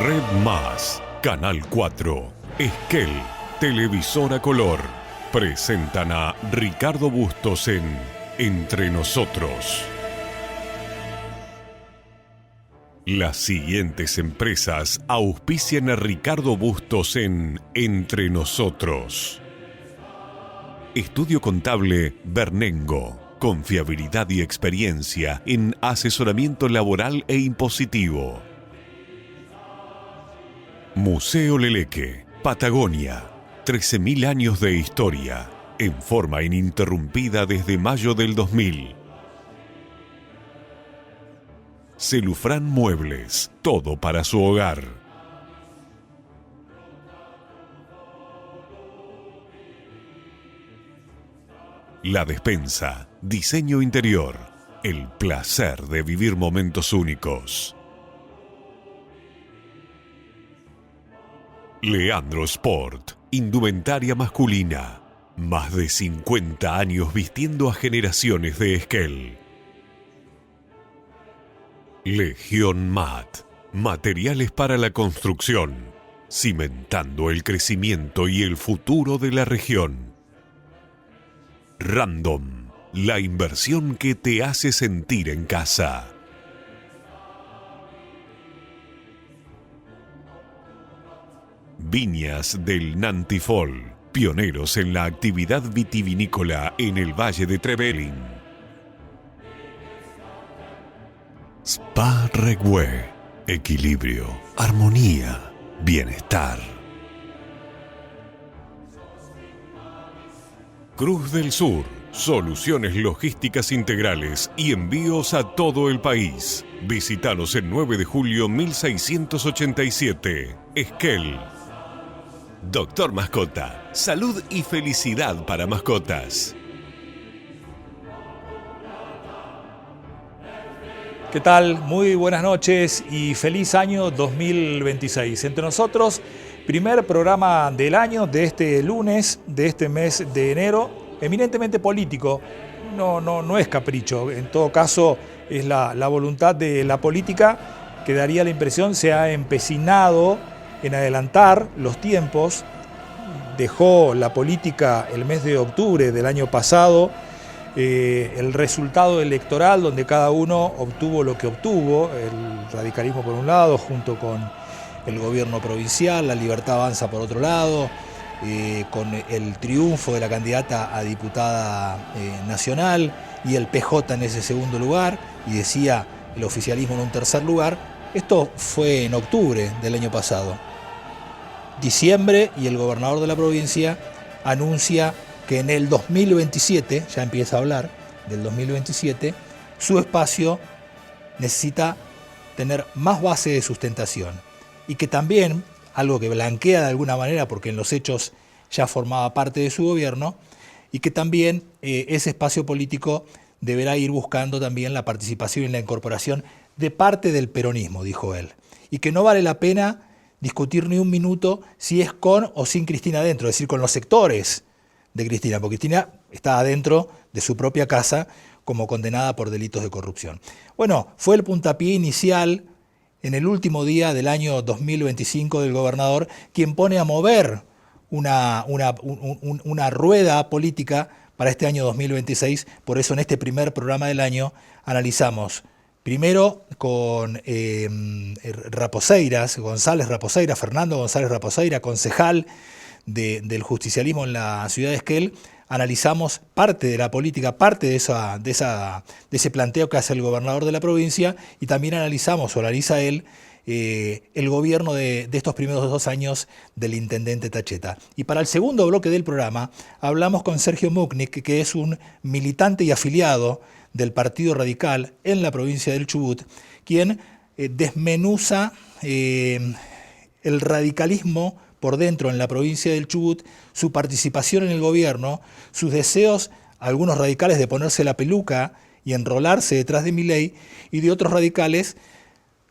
Red Más, Canal 4, Esquel, Televisora Color, presentan a Ricardo Bustos en Entre Nosotros. Las siguientes empresas auspician a Ricardo Bustos en Entre Nosotros. Estudio Contable Bernengo. Confiabilidad y experiencia en asesoramiento laboral e impositivo. Museo Leleque, Patagonia. 13.000 años de historia, en forma ininterrumpida desde mayo del 2000. Celufrán Muebles, todo para su hogar. La Despensa, diseño interior, el placer de vivir momentos únicos. Leandro Sport, indumentaria masculina. Más de 50 años vistiendo a generaciones de Esquel. Legión Mat, materiales para la construcción, cimentando el crecimiento y el futuro de la región. Random, la inversión que te hace sentir en casa. Viñas del Nantifol, pioneros en la actividad vitivinícola en el Valle de Trevelin. Spa Regüe, equilibrio, armonía, bienestar. Cruz del Sur, soluciones logísticas integrales y envíos a todo el país. Visítanos en 9 de julio 1687, Esquel. Doctor Mascota, salud y felicidad para mascotas. ¿Qué tal? Muy buenas noches y feliz año 2026. Entre nosotros, primer programa del año de este lunes, de este mes de enero, eminentemente político. No es capricho, en todo caso es la voluntad de la política que daría la impresión se ha empecinado en adelantar los tiempos. Dejó la política el mes de octubre del año pasado, el resultado electoral donde cada uno obtuvo lo que obtuvo, el radicalismo por un lado, junto con el gobierno provincial, la Libertad Avanza por otro lado, con el triunfo de la candidata a diputada nacional y el PJ en ese segundo lugar, y decía el oficialismo en un tercer lugar. Esto fue en octubre del año pasado. Diciembre y el gobernador de la provincia anuncia que en el 2027, ya empieza a hablar del 2027, su espacio necesita tener más base de sustentación y que también, algo que blanquea de alguna manera porque en los hechos ya formaba parte de su gobierno, y que también ese espacio político deberá ir buscando también la participación y la incorporación de parte del peronismo, dijo él, y que no vale la pena discutir ni un minuto si es con o sin Cristina adentro, es decir, con los sectores de Cristina, porque Cristina está adentro de su propia casa como condenada por delitos de corrupción. Bueno, fue el puntapié inicial en el último día del año 2025 del gobernador, quien pone a mover una rueda política para este año 2026. Por eso en este primer programa del año analizamos primero con Raposeiras, Fernando González Raposeira, concejal del justicialismo en la ciudad de Esquel. Analizamos parte de la política, parte de ese planteo que hace el gobernador de la provincia, y también analizamos, o analiza él, el gobierno de estos primeros 2 años del intendente Tacheta. Y para el segundo bloque del programa hablamos con Sergio Mucknick, que es un militante y afiliado del Partido Radical en la provincia del Chubut, quien desmenuza el radicalismo por dentro en la provincia del Chubut, su participación en el gobierno, sus deseos, algunos radicales, de ponerse la peluca y enrolarse detrás de Milei, y de otros radicales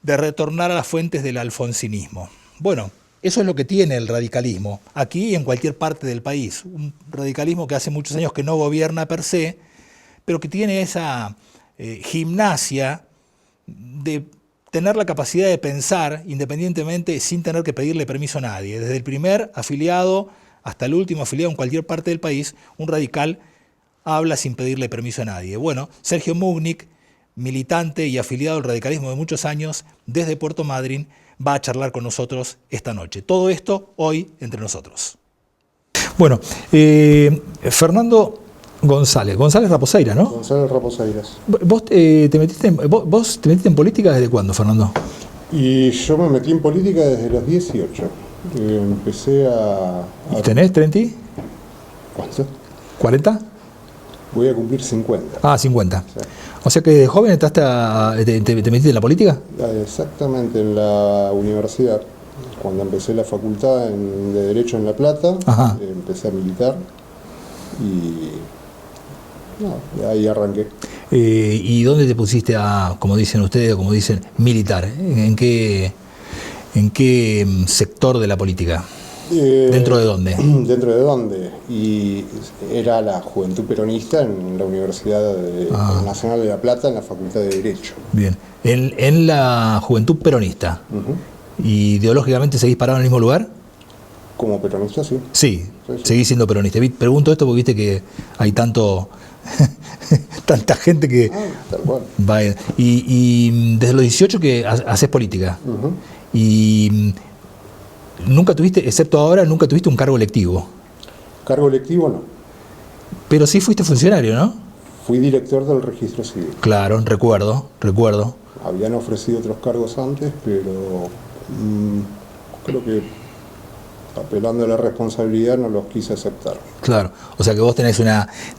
de retornar a las fuentes del alfonsinismo. Bueno, eso es lo que tiene el radicalismo, aquí y en cualquier parte del país. Un radicalismo que hace muchos años que no gobierna per se, pero que tiene esa gimnasia de tener la capacidad de pensar independientemente sin tener que pedirle permiso a nadie. Desde el primer afiliado hasta el último afiliado en cualquier parte del país, un radical habla sin pedirle permiso a nadie. Bueno, Sergio Mugnic, militante y afiliado al radicalismo de muchos años, desde Puerto Madryn, va a charlar con nosotros esta noche. Todo esto hoy entre nosotros. Bueno, Fernando González Raposeira, ¿no? González Raposeiras. ¿Vos te metiste en política desde cuándo, Fernando? Y yo me metí en política desde los 18. Empecé a... ¿Y tenés 30? ¿Cuánto? ¿40? Voy a cumplir 50. Ah, 50. Sí. O sea que de joven entraste te metiste en la política. Exactamente, en la universidad. Cuando empecé la facultad de Derecho en La Plata, empecé a militar y ahí arranqué. ¿Y dónde te pusiste a, como dicen ustedes, como dicen, militar? ¿En qué sector de la política? ¿Dentro de dónde? ¿Dentro de dónde? Y era la Juventud Peronista en la Universidad Nacional de La Plata, en la Facultad de Derecho. Bien. En la Juventud Peronista. ¿Y ideológicamente seguís parado en el mismo lugar? Como peronista, sí. Sí, seguís siendo peronista. Pregunto esto porque viste que hay tanta gente que... tal cual. Va, y desde los 18 que haces política. Y nunca tuviste, excepto ahora, nunca tuviste un cargo electivo. Cargo electivo no. Pero sí fuiste funcionario, ¿no? Fui director del registro civil. Claro, recuerdo. Habían ofrecido otros cargos antes, pero creo que apelando a la responsabilidad no los quise aceptar. Claro, o sea que vos te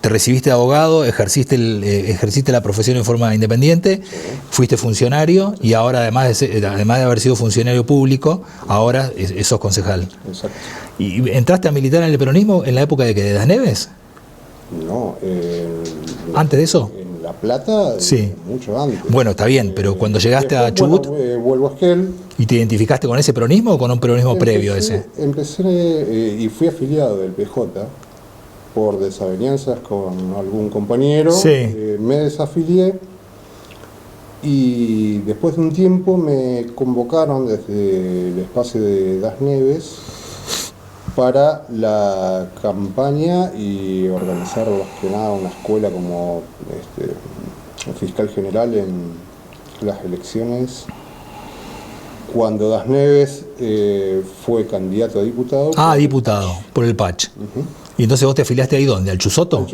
recibiste de abogado, ejerciste la profesión en forma independiente, sí. Fuiste funcionario y ahora además de haber sido funcionario público, ahora sos concejal. Exacto. ¿Y entraste a militar en el peronismo en la época de Das Neves? No. ¿Antes de eso? En La Plata, sí. Mucho antes. Bueno, está bien, pero cuando llegaste a Chubut... Vuelvo a Esquel. ¿Y te identificaste con ese peronismo o con un peronismo previo a ese? Empecé y fui afiliado del PJ por desavenencias con algún compañero. Sí. Me desafilié y después de un tiempo me convocaron desde el espacio de Das Neves para la campaña y organizar más que nada una escuela como fiscal general en las elecciones. Cuando Das Neves fue candidato a diputado. Diputado, por el PACH. ¿Y entonces vos te afiliaste ahí dónde? ¿Al Chusoto?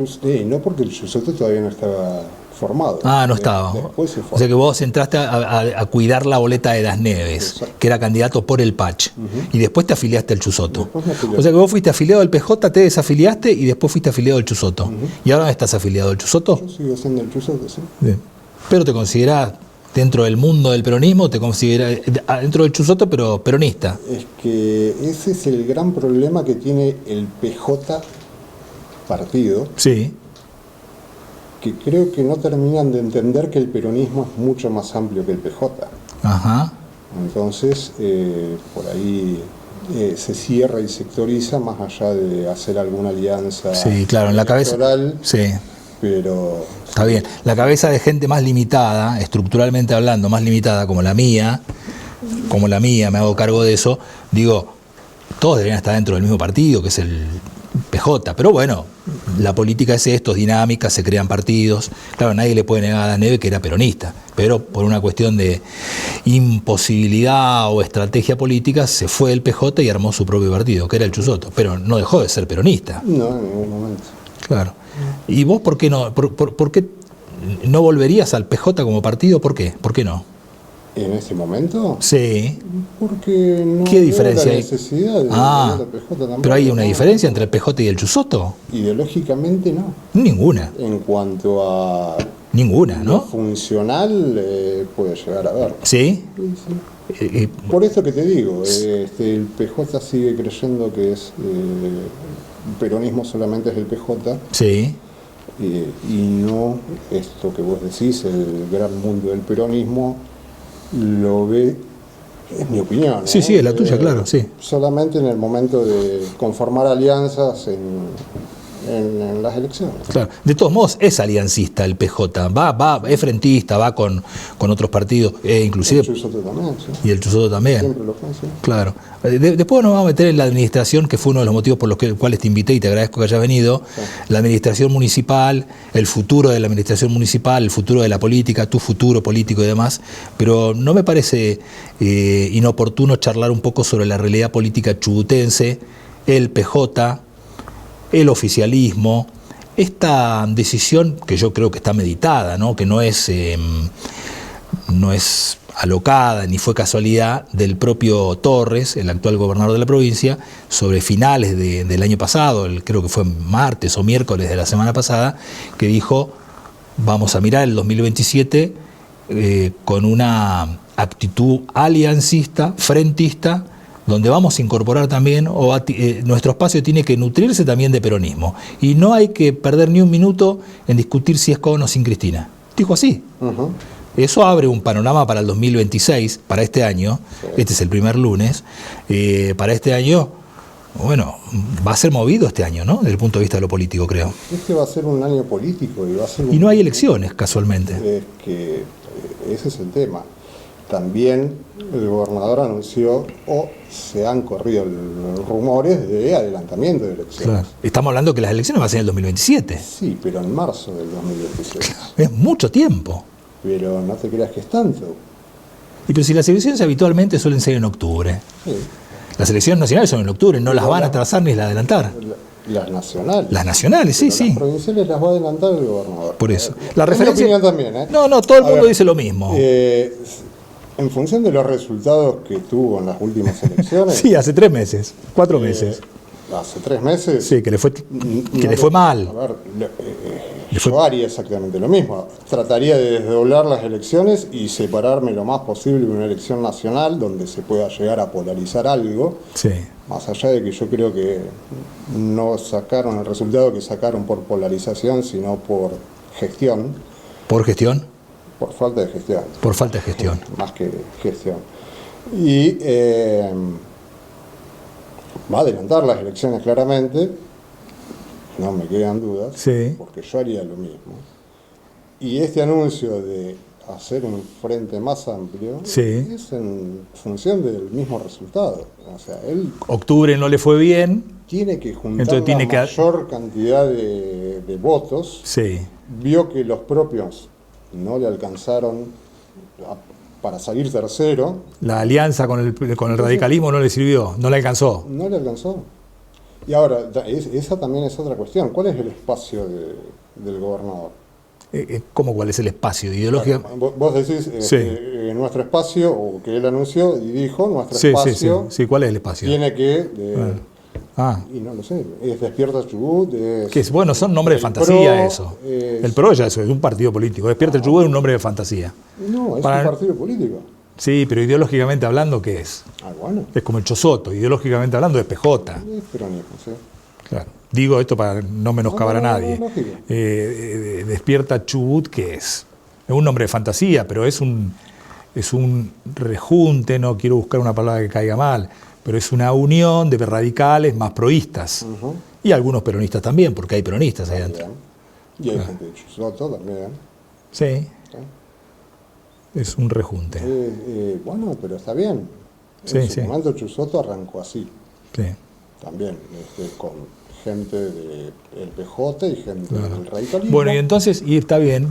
No, porque el Chusoto todavía no estaba formado. No estaba. Después se formó. O sea que vos entraste a cuidar la boleta de Das Neves, exacto, que era candidato por el PACH. Y después te afiliaste al Chusoto. O sea que vos fuiste afiliado al PJ, te desafiliaste y después fuiste afiliado al Chusoto. ¿Y ahora estás afiliado al Chusoto? Yo sigo siendo el Chusoto, sí. Bien. Pero te considerás dentro del mundo del peronismo, te considerás dentro del Chusoto, pero peronista. Es que ese es el gran problema que tiene el PJ partido. Sí. Que creo que no terminan de entender que el peronismo es mucho más amplio que el PJ. Ajá. Entonces, por ahí se cierra y sectoriza más allá de hacer alguna alianza. Sí, claro, en la cabeza. Sí. Pero está bien. La cabeza de gente más limitada, estructuralmente hablando, más limitada, como la mía, me hago cargo de eso, digo, todos deberían estar dentro del mismo partido, que es el PJ, pero bueno, la política es esto, es dinámica, se crean partidos. Claro, nadie le puede negar a Das Neves que era peronista, pero por una cuestión de imposibilidad o estrategia política se fue del PJ y armó su propio partido, que era el Chusoto, pero no dejó de ser peronista. No, en ningún momento. Claro. ¿Y vos por qué no? ¿Por qué no volverías al PJ como partido? ¿Por qué? ¿Por qué no? ¿En este momento? Sí. Porque no ¿qué diferencia hay? Necesidad de al PJ tampoco. ¿Pero hay una diferencia entre el PJ y el Chusoto? Ideológicamente no. Ninguna. En cuanto a... Ninguna, ¿no? Funcional puede llegar a ver. ¿Sí? Sí. Por esto que te digo, el PJ sigue creyendo que es... el peronismo solamente es el PJ. Sí. Y no esto que vos decís, el gran mundo del peronismo, lo ve, es mi opinión. Sí, sí, es la tuya, claro, sí. Solamente en el momento de conformar alianzas en las elecciones. Claro. De todos modos, es aliancista el PJ, es frentista, va con otros partidos, inclusive... El Chusotto también, sí. Y el Chusotto también. Siempre lo fue, sí. Claro. Después nos vamos a meter en la administración, que fue uno de los motivos por los cuales te invité y te agradezco que hayas venido. Sí. La administración municipal, el futuro de la administración municipal, el futuro de la política, tu futuro político y demás. Pero no me parece inoportuno charlar un poco sobre la realidad política chubutense, el PJ, el oficialismo, esta decisión que yo creo que está meditada, ¿no? Que no es alocada ni fue casualidad del propio Torres, el actual gobernador de la provincia, sobre finales del año pasado, creo que fue martes o miércoles de la semana pasada, que dijo: vamos a mirar el 2027 con una actitud aliancista, frentista, donde vamos a incorporar también, nuestro espacio tiene que nutrirse también de peronismo. Y no hay que perder ni un minuto en discutir si es con o sin Cristina. Dijo así. Uh-huh. Eso abre un panorama para el 2026, para este año. Sí. Este es el primer lunes. Para este año, bueno, va a ser movido este año, ¿no? Desde el punto de vista de lo político, creo. Este va a ser un año político. Y no hay elecciones, casualmente. Es que ese es el tema. También el gobernador anunció, o se han corrido rumores de adelantamiento de elecciones. Claro. Estamos hablando que las elecciones van a ser en el 2027. Sí, pero en marzo del 2026. Es mucho tiempo. Pero no te creas que es tanto. Y pero si las elecciones habitualmente suelen ser en octubre. Sí. Las elecciones nacionales son en octubre, no las van a atrasar ni las adelantar. Las nacionales. Las nacionales, sí, sí. Las provinciales las va a adelantar el gobernador. Por eso. La referencia... opinión también, ¿eh? No, todo el mundo dice lo mismo. En función de los resultados que tuvo en las últimas elecciones... Sí, hace 3 meses, 4 meses. Hace 3 meses... Sí, que le fue mal. A ver, yo haría exactamente lo mismo. Trataría de desdoblar las elecciones y separarme lo más posible de una elección nacional donde se pueda llegar a polarizar algo. Sí. Más allá de que yo creo que no sacaron el resultado que sacaron por polarización, sino por gestión. ¿Por gestión? Por falta de gestión. Por falta de gestión. Más que gestión. Y va a adelantar las elecciones claramente, no me quedan dudas, sí. Porque yo haría lo mismo. Y este anuncio de hacer un frente más amplio sí. Es en función del mismo resultado. O sea, él... Octubre no le fue bien. Tiene que juntar mayor cantidad de votos. Sí. Vio que los propios no le alcanzaron para salir tercero. La alianza con el radicalismo no le sirvió, no le alcanzó. No le alcanzó. Y ahora, esa también es otra cuestión. ¿Cuál es el espacio del gobernador? ¿Cómo cuál es el espacio ideológico? Vos decís sí. Nuestro espacio, o que él anunció y dijo, nuestro espacio... Sí, ¿cuál es el espacio? Tiene que... Y no lo sé, es Despierta Chubut, bueno, son nombres de fantasía eso. El PRO ya es un partido político. Despierta Chubut es un nombre de fantasía. No, es un partido político. Sí, pero ideológicamente hablando, ¿qué es? Bueno. Es como el Chusotto, ideológicamente hablando es PJ. Es peronismo, sí. Claro. Digo esto para no menoscabar a nadie. Despierta Chubut, ¿qué es? Es un nombre de fantasía, pero es un rejunte, no quiero buscar una palabra que caiga mal, pero es una unión de radicales más proístas. Uh-huh. Y algunos peronistas también, porque hay peronistas ahí adentro. Y hay gente de Chusotto también. Sí. Es un rejunte. Bueno, pero está bien. En su momento Chusotto arrancó así. Sí. También, con gente del PJ y gente del radicalismo. Bueno, y entonces, y está bien.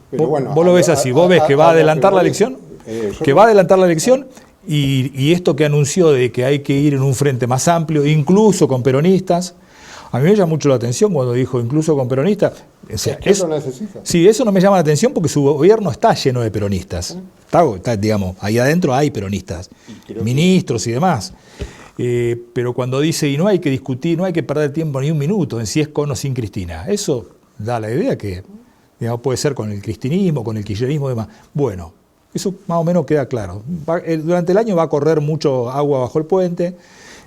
Pero bueno, vos lo ves así, vos ves que va a adelantar la elección, va a adelantar la elección, y esto que anunció de que hay que ir en un frente más amplio, incluso con peronistas, a mí me llama mucho la atención cuando dijo incluso con peronistas. O sea, eso necesita. Sí, eso no me llama la atención porque su gobierno está lleno de peronistas. Está, digamos, ahí adentro hay peronistas, ministros y demás. Pero cuando dice, y no hay que discutir, no hay que perder tiempo ni un minuto en si es con o sin Cristina, eso da la idea que, digamos, puede ser con el cristinismo, con el kirchnerismo y demás. Bueno, eso más o menos queda claro. Durante el año va a correr mucho agua bajo el puente,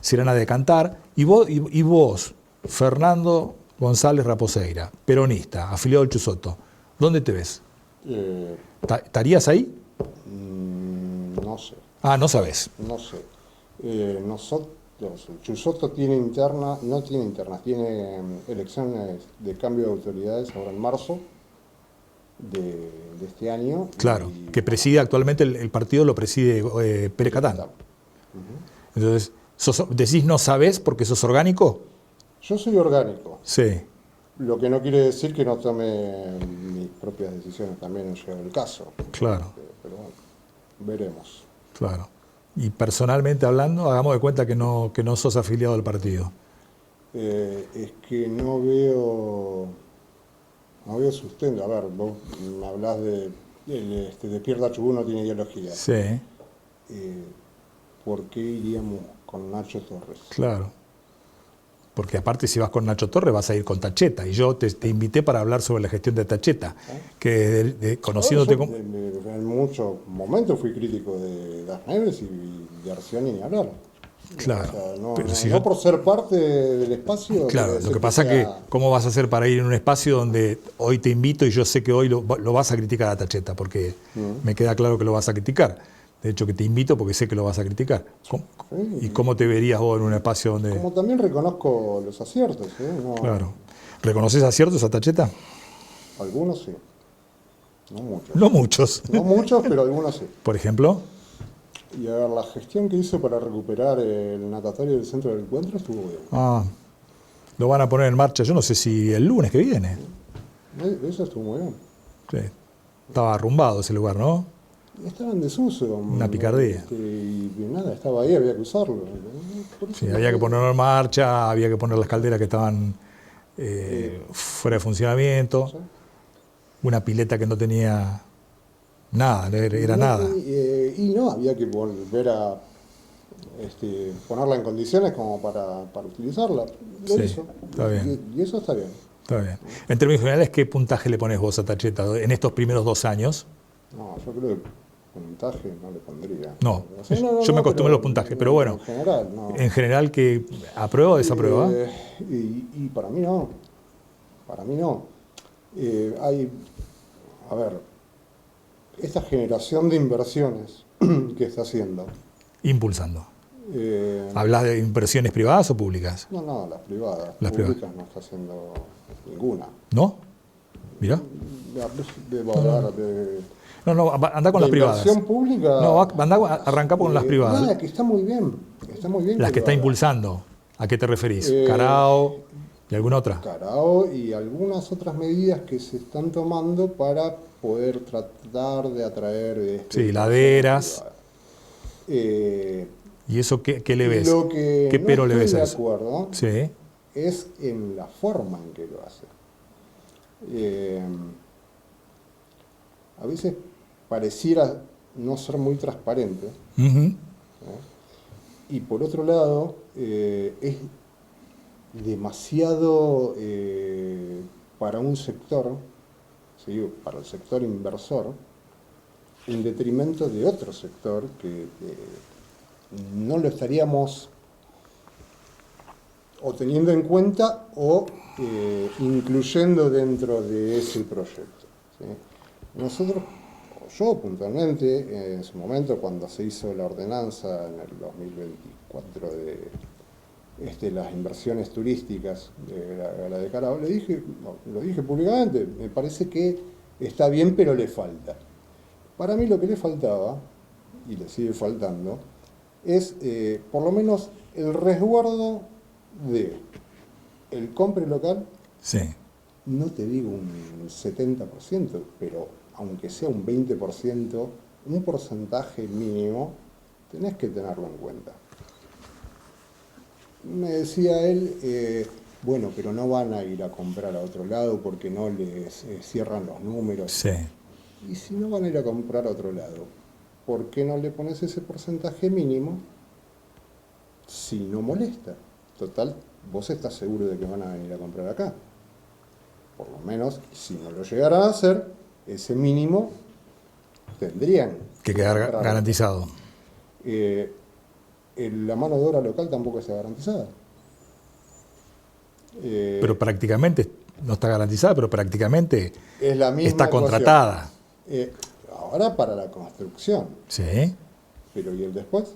se irán a decantar, y vos, Fernando González Raposeira, peronista, afiliado al Chusotto, ¿dónde te ves? ¿Estarías ahí? No sé. Ah, no sabes. No sé. El Chusotto tiene interna, no tiene internas, tiene elecciones de cambio de autoridades ahora en marzo de este año. Claro, que preside actualmente el partido, lo preside Pérez Catán. Entonces, decís no sabés porque sos orgánico. Yo soy orgánico. Sí. Lo que no quiere decir que no tome mis propias decisiones también en llegado el caso. Claro. Pero bueno, veremos. Claro. Y personalmente hablando, hagamos de cuenta que no sos afiliado al partido. Es que no veo sustento. A ver, vos me hablás de Pierda Chubut no tiene ideología. Sí. ¿Por qué iríamos con Nacho Torres? Claro. Porque aparte si vas con Nacho Torres vas a ir con Tacheta. Y yo te invité para hablar sobre la gestión de Tacheta. Que conociéndote como... En muchos momentos fui crítico de Das Neves y de Arcioni ni hablar. Claro. O sea, no, pero no, si no por ser parte del espacio. Claro, lo que pasa es que ¿cómo vas a hacer para ir en un espacio donde hoy te invito y yo sé que hoy lo vas a criticar a Tacheta? Porque me queda claro que lo vas a criticar. De hecho, que te invito porque sé que lo vas a criticar. ¿Y cómo te verías vos en un espacio donde...? Como también reconozco los aciertos. No, claro. ¿Reconoces aciertos a Tacheta? Algunos sí. No muchos. No muchos. No muchos, pero algunos sí. ¿Por ejemplo? Y a ver, la gestión que hizo para recuperar el natatorio del centro del encuentro estuvo bien. Lo van a poner en marcha, yo no sé si el lunes que viene. Eso estuvo muy bien. Sí. Estaba arrumbado ese lugar, ¿no? Estaba en desuso. Una picardía. Y nada, estaba ahí, había que usarlo. Sí, había que ponerlo en marcha, había que poner las calderas que estaban fuera de funcionamiento. ¿Sí? Una pileta que no tenía nada, era nada. Y no, había que volver a ponerla en condiciones como para utilizarla. Sí, está bien. Y eso está bien. Está bien. En términos generales, ¿qué puntaje le pones vos a Tacheta en estos primeros 2 años? No, yo creo que puntaje no le pondría. No, o sea, yo me acostumbré a los puntajes, pero bueno. En general, no. En general, ¿que aprueba o desaprueba? Y para mí no. Para mí no. A ver, esta generación de inversiones que está haciendo. Impulsando. ¿Hablas de inversiones privadas o públicas? No, las privadas. Las públicas privadas. no está haciendo ninguna. ¿No? Mirá. No, anda con las privadas. Inversión pública. No, arranca con las privadas. Nada, que está muy bien. Está muy bien. Las que está impulsando. ¿A qué te referís? ¿Carao y alguna otra? Carao y algunas otras medidas que se están tomando para poder tratar de atraer. Sí, laderas. ¿Y eso qué le ves? Lo que ¿Qué pero no le ves a de eso? Acuerdo Sí. Es en la forma en que lo hace. A veces pareciera no ser muy transparente. Y por otro lado, es demasiado para un sector, ¿sí? Para el sector inversor, en detrimento de otro sector que no lo estaríamos o teniendo en cuenta o incluyendo dentro de ese proyecto, ¿sí? Nosotros, yo puntualmente, en su momento cuando se hizo la ordenanza en el 2024 de las inversiones turísticas de la de Carao, lo dije públicamente, me parece que está bien pero le falta. Para mí lo que le faltaba, y le sigue faltando, es por lo menos el resguardo de el compre local. Sí. No te digo un 70%, pero aunque sea un 20%, un porcentaje mínimo, tenés que tenerlo en cuenta. Me decía él, bueno, pero no van a ir a comprar a otro lado porque no les cierran los números. Sí. Y si no van a ir a comprar a otro lado, ¿por qué no le pones ese porcentaje mínimo si no molesta? Total, vos estás seguro de que van a venir a comprar acá. Por lo menos, si no lo llegaran a hacer, ese mínimo tendrían que quedar garantizado. La mano de obra local tampoco está garantizada. Pero prácticamente, no está garantizada, pero prácticamente es la misma está contratada. Ahora para la construcción. Sí. Pero ¿y el después?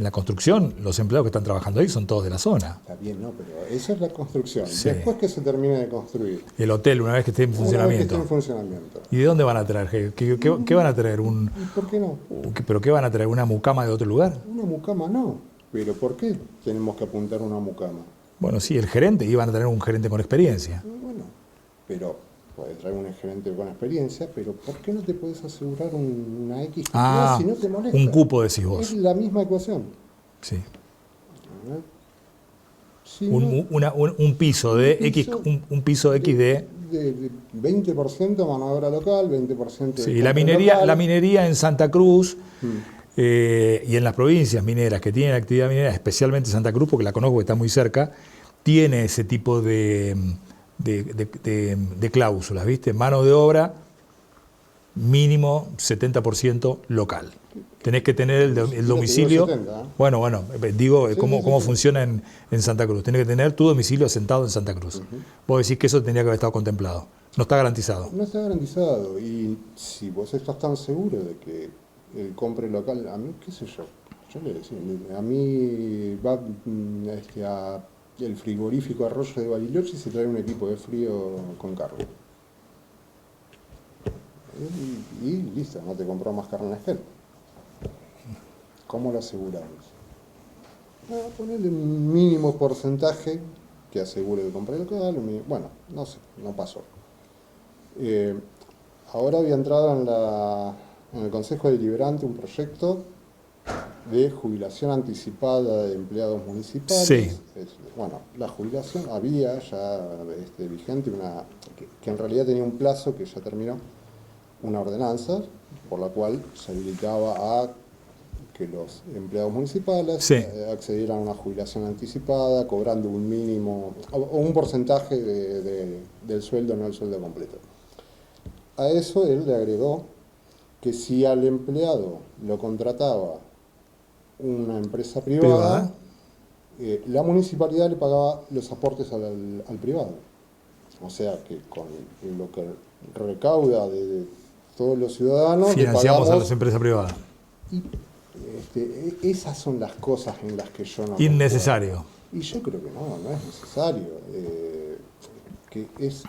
En la construcción, los empleados que están trabajando ahí son todos de la zona. Está bien, no, pero eso es la construcción. Sí. Después que se termine de construir. El hotel, una vez que esté en Una vez que funcionamiento. esté en funcionamiento. ¿Y de dónde van a traer? ¿Qué van a traer? ¿Y por qué no? ¿Pero qué van a traer? ¿Una mucama de otro lugar? Una mucama no. ¿Pero por qué tenemos que apuntar a una mucama? Bueno, sí, el gerente, iban a tener un gerente con experiencia. Bueno, pero puedes traer un gerente con experiencia, pero ¿por qué no te puedes asegurar una X cantidad si no te molesta? Un cupo decís vos. Es la misma ecuación. Sí. Si Un piso de X, un piso X de... de 20% mano de obra local, 20% de Sí, compra la local. minería en Santa Cruz y en las provincias mineras que tienen actividad minera, especialmente Santa Cruz, porque la conozco, que está muy cerca, tiene ese tipo de cláusulas, ¿viste? Mano de obra mínimo 70% local. Tenés que tener el domicilio. 70, ¿eh? Bueno, digo Sí, cómo sí. funciona en Santa Cruz. Tenés que tener tu domicilio asentado en Santa Cruz. Vos decís que eso tendría que haber estado contemplado. No está garantizado. No está garantizado. Y si vos estás tan seguro de que el compre local, a mí, qué sé yo, le decía, a mí va el frigorífico Arroyo de Bariloche y se trae un equipo de frío con carne. Y listo, no te compró más carne en Esquel. ¿Cómo lo aseguramos? Ponerle un mínimo porcentaje que asegure de compra local. Bueno, no sé, no pasó. Ahora había entrado en el Consejo Deliberante un proyecto de jubilación anticipada de empleados municipales. Sí. Bueno, la jubilación había ya vigente, que en realidad tenía un plazo que ya terminó, una ordenanza por la cual se habilitaba a que los empleados municipales Sí. accedieran a una jubilación anticipada, cobrando un mínimo o un porcentaje del sueldo, no el sueldo completo. A eso él le agregó que si al empleado lo contrataba una empresa privada, la municipalidad le pagaba los aportes al privado. O sea que con lo que recauda de todos los ciudadanos Financiamos le a pagamos, las empresas privadas. y esas son las cosas en las que yo no Innecesario. concuerdo. Y yo creo que no es necesario. Que es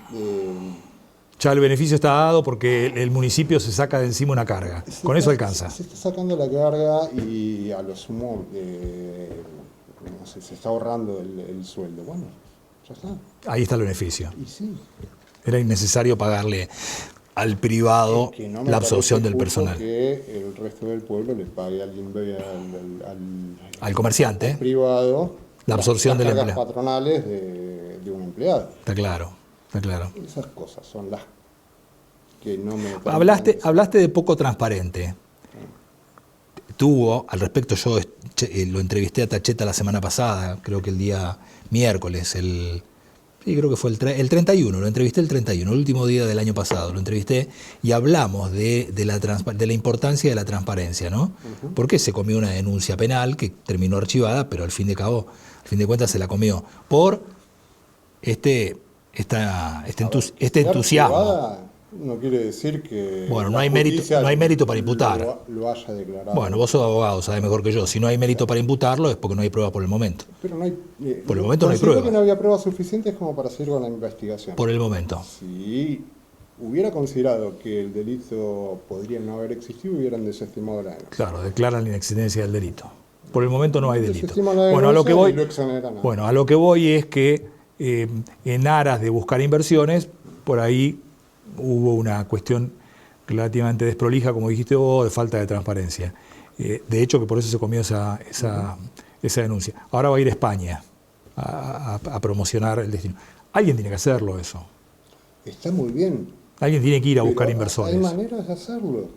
Ya el beneficio está dado porque el municipio se saca de encima una carga. Con eso alcanza. Se está sacando la carga y a lo sumo no sé, se está ahorrando el sueldo. Bueno, ya está. Ahí está el beneficio. Y sí. Era innecesario pagarle al privado Es que no me la absorción parece del justo personal. que el resto del pueblo le pague al Al comerciante, privado la absorción las del cargas empleo. patronales de un empleado. Está claro, está claro. Esas cosas son las que no me... Hablaste de poco transparente. Tuvo, al respecto, yo lo entrevisté a Tacheta la semana pasada, creo que el día miércoles, sí, creo que fue el 31, lo entrevisté el 31, el último día del año pasado, lo entrevisté y hablamos de la importancia de la transparencia, ¿no? Porque se comió una denuncia penal que terminó archivada, pero al fin de cuentas se la comió por este entusiasmo. Privada no quiere decir que Bueno, no la hay justicia mérito para imputar. lo haya declarado. Bueno, vos sos abogado, sabés mejor que yo. Si no hay mérito para imputarlo es porque no hay prueba por el momento. Pero no hay, Por el momento no hay considero prueba. que no había pruebas suficientes como para seguir con la investigación. Por el momento. Si hubiera considerado que el delito podría no haber existido, hubieran desestimado la denuncia. Claro, declaran la inexistencia del delito. Por el momento no hay delito. Desestiman la Bueno, a lo que denuncia voy, y lo exoneran a- bueno, a lo que voy es que en aras de buscar inversiones, por ahí hubo una cuestión relativamente desprolija, como dijiste vos, de falta de transparencia. De hecho, que por eso se comió esa denuncia. Ahora va a ir a España a promocionar el destino. Alguien tiene que hacerlo eso. Está muy bien. Alguien tiene que ir a buscar pero inversores. Hay maneras de hacerlo.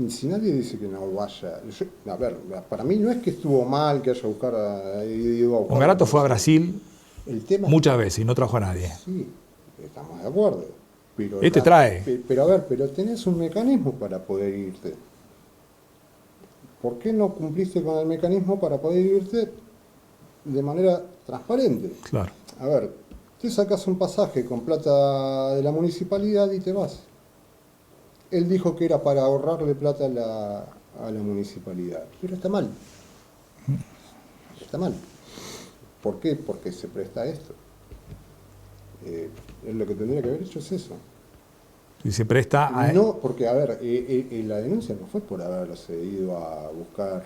Si nadie dice que no vaya. A ver, para mí no es que estuvo mal que haya ido a buscar. Ongarato fue a Brasil El tema muchas veces y no trajo a nadie. Sí, estamos de acuerdo. Pero trae. Pero a ver, pero tenés un mecanismo para poder irte. ¿Por qué no cumpliste con el mecanismo para poder irte de manera transparente? Claro. A ver, te sacas un pasaje con plata de la municipalidad y te vas. Él dijo que era para ahorrarle plata a la municipalidad. Pero está mal. Está mal. ¿Por qué? Porque se presta a esto. Lo que tendría que haber hecho es eso. Y se presta a... No, porque, a ver, la denuncia no fue por haberse ido a buscar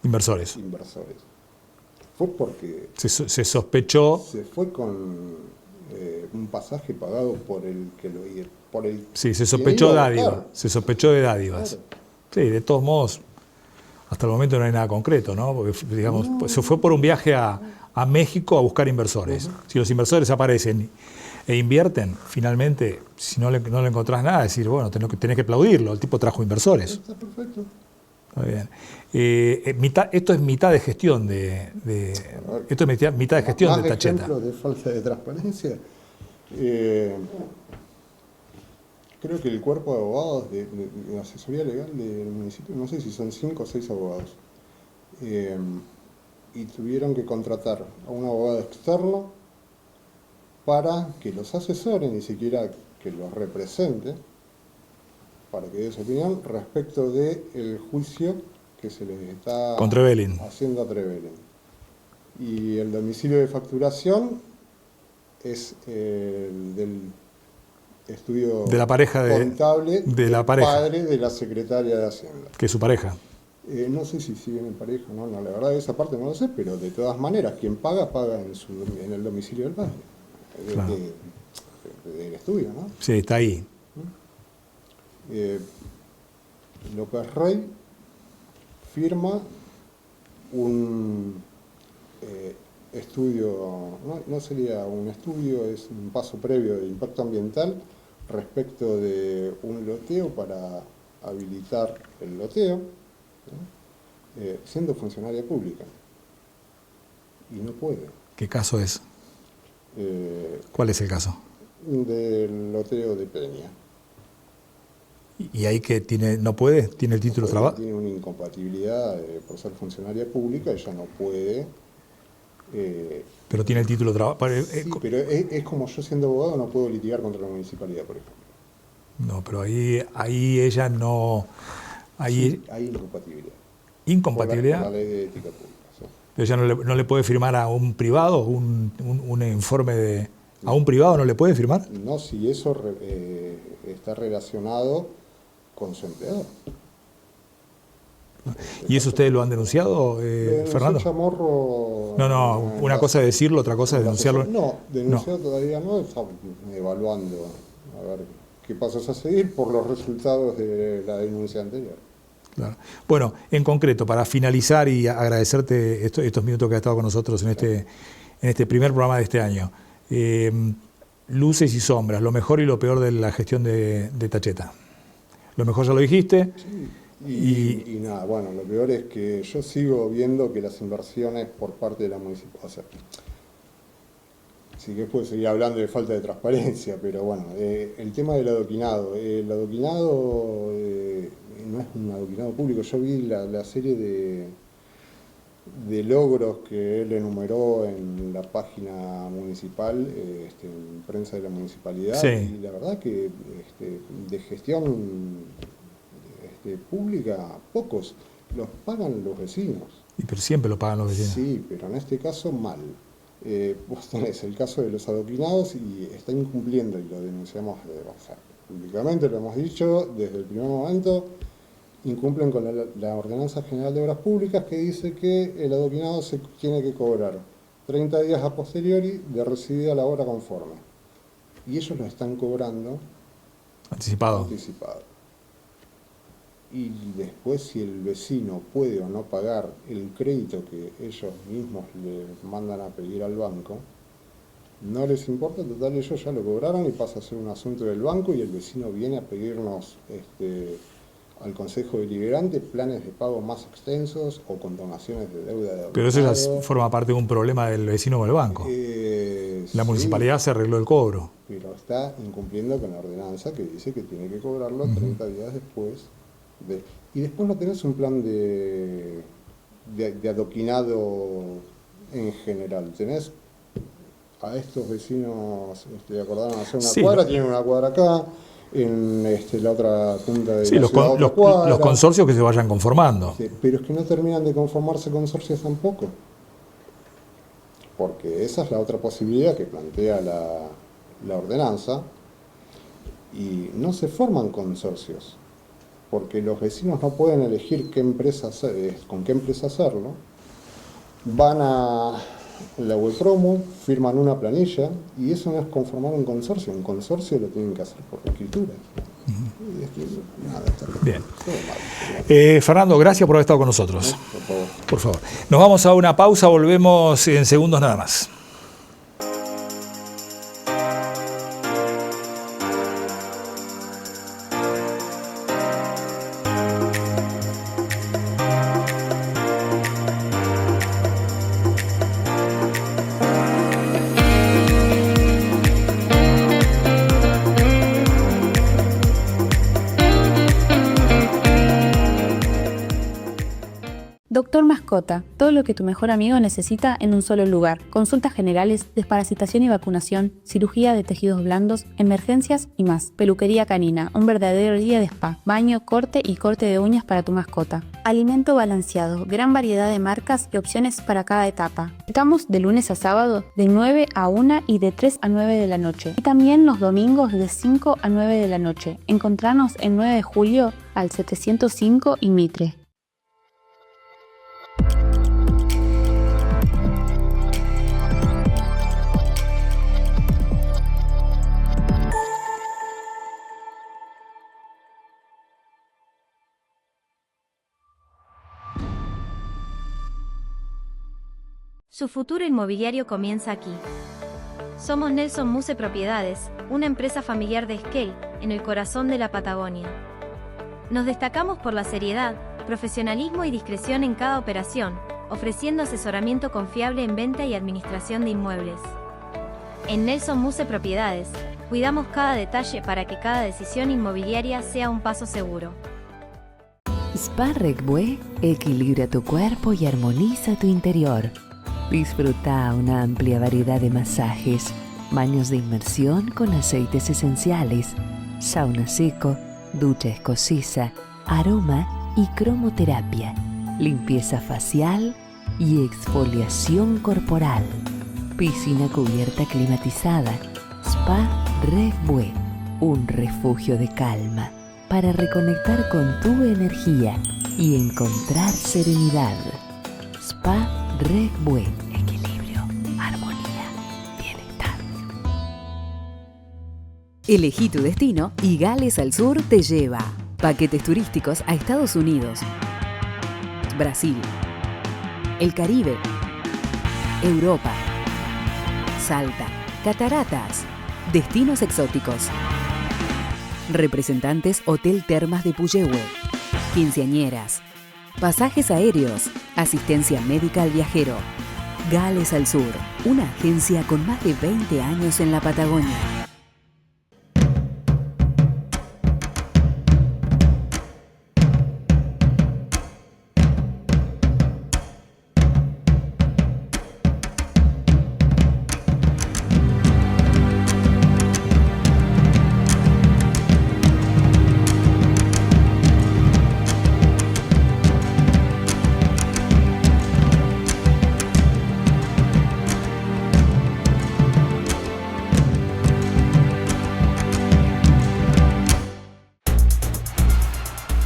inversores. Fue porque Se sospechó... se fue con un pasaje pagado por el que lo iba. Sí, se sospechó de dádiva. Se sospechó de dádivas. Claro. Sí, de todos modos, hasta el momento no hay nada concreto, ¿no? Porque, digamos, pues se fue por un viaje a México a buscar inversores. Si los inversores aparecen e invierten, finalmente, si no le encontrás nada, decir, bueno, tenés que aplaudirlo, el tipo trajo inversores. Está perfecto. Está bien. Esto es mitad de gestión esto es mitad de gestión de Tacheta. Ejemplo de falta de transparencia. Creo que el cuerpo de abogados de asesoría legal del municipio, no sé si son 5 o 6 abogados, y tuvieron que contratar a un abogado externo para que los asesore, ni siquiera que los represente, para que dé su opinión respecto del juicio que se les está haciendo a Trevelin. Y el domicilio de facturación es el del estudio de la pareja contable de la pareja, padre de la secretaria de Hacienda. Que es su pareja. No sé si siguen en pareja, no, la verdad esa parte no lo sé, pero de todas maneras, quien paga en el domicilio del padre, Claro. del estudio, ¿no? Sí, está ahí. López Rey firma un estudio, no sería un estudio, es un paso previo de impacto ambiental respecto de un loteo para habilitar el loteo, ¿no? Siendo funcionaria pública. Y no puede. ¿Qué caso es? ¿Cuál es el caso? Del loteo de Peña. ¿Y ahí que no puede? ¿Tiene el título trabado? Tiene una incompatibilidad por ser funcionaria pública, ella no puede. Pero tiene el título trabado. Sí, pero es como yo siendo abogado no puedo litigar contra la municipalidad, por ejemplo. No, pero ahí ella no... Sí, hay incompatibilidad. ¿Incompatibilidad? Por la ley de ética pública. Sí. Pero ella no le puede firmar a un privado un informe de... ¿A un privado no le puede firmar? No, si eso está relacionado con su empleador. ¿Y eso ustedes lo han denunciado, Fernando? Chamorro, No, una cosa es decirlo, otra cosa es denunciarlo. No, denunciado todavía no, estamos evaluando a ver qué pasos a seguir por los resultados de la denuncia anterior. Claro. Bueno, en concreto, para finalizar y agradecerte estos minutos que has estado con nosotros en este primer programa de este año. Luces y sombras, lo mejor y lo peor de la gestión de Tacheta. Lo mejor ya lo dijiste. Sí. Y nada, bueno, lo peor es que yo sigo viendo que las inversiones por parte de la municipalidad, o sea, sí que puedo seguir hablando de falta de transparencia, pero bueno, el tema del adoquinado. El adoquinado no es un adoquinado público. Yo vi la serie de logros que él enumeró en la página municipal, en prensa de la municipalidad, sí. Y la verdad que de gestión pública, pocos, los pagan los vecinos. Pero siempre lo pagan los vecinos. Sí, pero en este caso mal. Vos tenés el caso de los adoquinados y está incumpliendo, y lo denunciamos públicamente, lo hemos dicho desde el primer momento, incumplen con la Ordenanza General de Obras Públicas que dice que el adoquinado se tiene que cobrar 30 días a posteriori de recibida la obra conforme. Y ellos lo están cobrando anticipado. Y después, si el vecino puede o no pagar el crédito que ellos mismos le mandan a pedir al banco, no les importa, total, ellos ya lo cobraron y pasa a ser un asunto del banco y el vecino viene a pedirnos al Consejo Deliberante planes de pago más extensos o condonaciones de deuda de Pero eso ya forma parte de un problema del vecino con el banco. La municipalidad se arregló el cobro. Pero está incumpliendo con la ordenanza que dice que tiene que cobrarlo 30 días después. Y después no tenés un plan de adoquinado en general. Tenés a estos vecinos acordaron hacer una Sí, cuadra, tienen una cuadra acá, en la otra punta de Sí, la los, ciudad con- otra los- cuadra. los consorcios que se vayan conformando. Sí, pero es que no terminan de conformarse consorcios tampoco. Porque esa es la otra posibilidad que plantea la ordenanza. Y no se forman consorcios. Porque los vecinos no pueden elegir qué empresa con qué empresa hacerlo. Van a la web promo, firman una planilla y eso no es conformar un consorcio. Un consorcio lo tienen que hacer por escritura. Y es que, nada, está Bien. todo mal. Fernando, gracias por haber estado con nosotros. Por favor. Por favor. Nos vamos a una pausa, volvemos en segundos nada más. Doctor Mascota, todo lo que tu mejor amigo necesita en un solo lugar. Consultas generales, desparasitación y vacunación, cirugía de tejidos blandos, emergencias y más. Peluquería canina, un verdadero día de spa. Baño, corte y corte de uñas para tu mascota. Alimento balanceado, gran variedad de marcas y opciones para cada etapa. Estamos de lunes a sábado de 9 a 1 y de 3 a 9 de la noche. Y también los domingos de 5 a 9 de la noche. Encontranos en 9 de julio al 705 y Mitre. Su futuro inmobiliario comienza aquí. Somos Nelson Muse Propiedades, una empresa familiar de Esquel, en el corazón de la Patagonia. Nos destacamos por la seriedad, profesionalismo y discreción en cada operación, ofreciendo asesoramiento confiable en venta y administración de inmuebles. En Nelson Muse Propiedades, cuidamos cada detalle para que cada decisión inmobiliaria sea un paso seguro. Spa Regbue equilibra tu cuerpo y armoniza tu interior. Disfruta una amplia variedad de masajes, baños de inmersión con aceites esenciales, sauna seco, ducha escocesa, aroma y cromoterapia, limpieza facial y exfoliación corporal. Piscina cubierta climatizada. Spa Regbue, un refugio de calma para reconectar con tu energía y encontrar serenidad. Spa Regbue, equilibrio, armonía, bienestar. Elegí tu destino y Gales al Sur te lleva. Paquetes turísticos a Estados Unidos, Brasil, el Caribe, Europa, Salta, cataratas, destinos exóticos. Representantes Hotel Termas de Puyehue, quinceañeras, pasajes aéreos, asistencia médica al viajero. Gales al Sur, una agencia con más de 20 años en la Patagonia.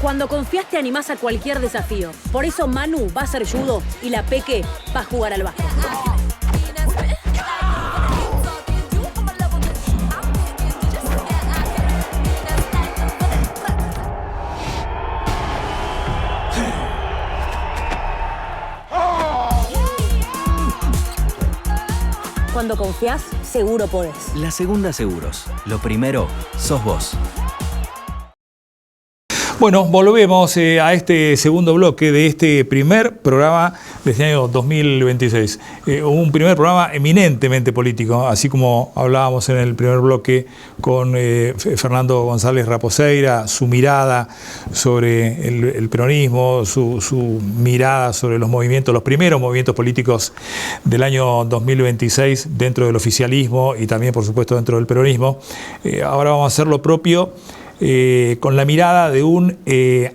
Cuando confías te animás a cualquier desafío. Por eso Manu va a hacer judo y la Peque va a jugar al básquet. Cuando confías, seguro podés. La Segunda Seguros. Lo primero, sos vos. Bueno, volvemos a este segundo bloque de este primer programa de este año 2026. Un primer programa eminentemente político, así como hablábamos en el primer bloque con Fernando González Raposeira, su mirada sobre el peronismo, su mirada sobre los movimientos, los primeros movimientos políticos del año 2026 dentro del oficialismo y también, por supuesto, dentro del peronismo. Ahora vamos a hacer lo propio con la mirada de un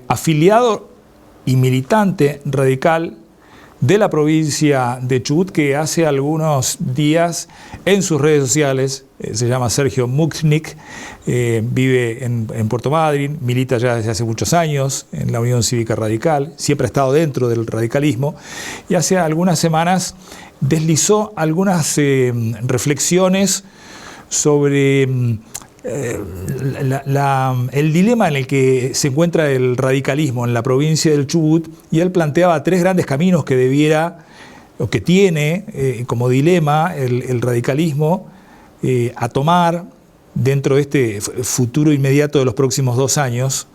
afiliado y militante radical de la provincia de Chubut que hace algunos días en sus redes sociales, se llama Sergio Muchnik, vive en Puerto Madryn, milita ya desde hace muchos años en la Unión Cívica Radical, siempre ha estado dentro del radicalismo y hace algunas semanas deslizó algunas reflexiones sobre el dilema en el que se encuentra el radicalismo en la provincia del Chubut, y él planteaba 3 grandes caminos que debiera, o que tiene como dilema el radicalismo a tomar dentro de este futuro inmediato de los próximos 2 años,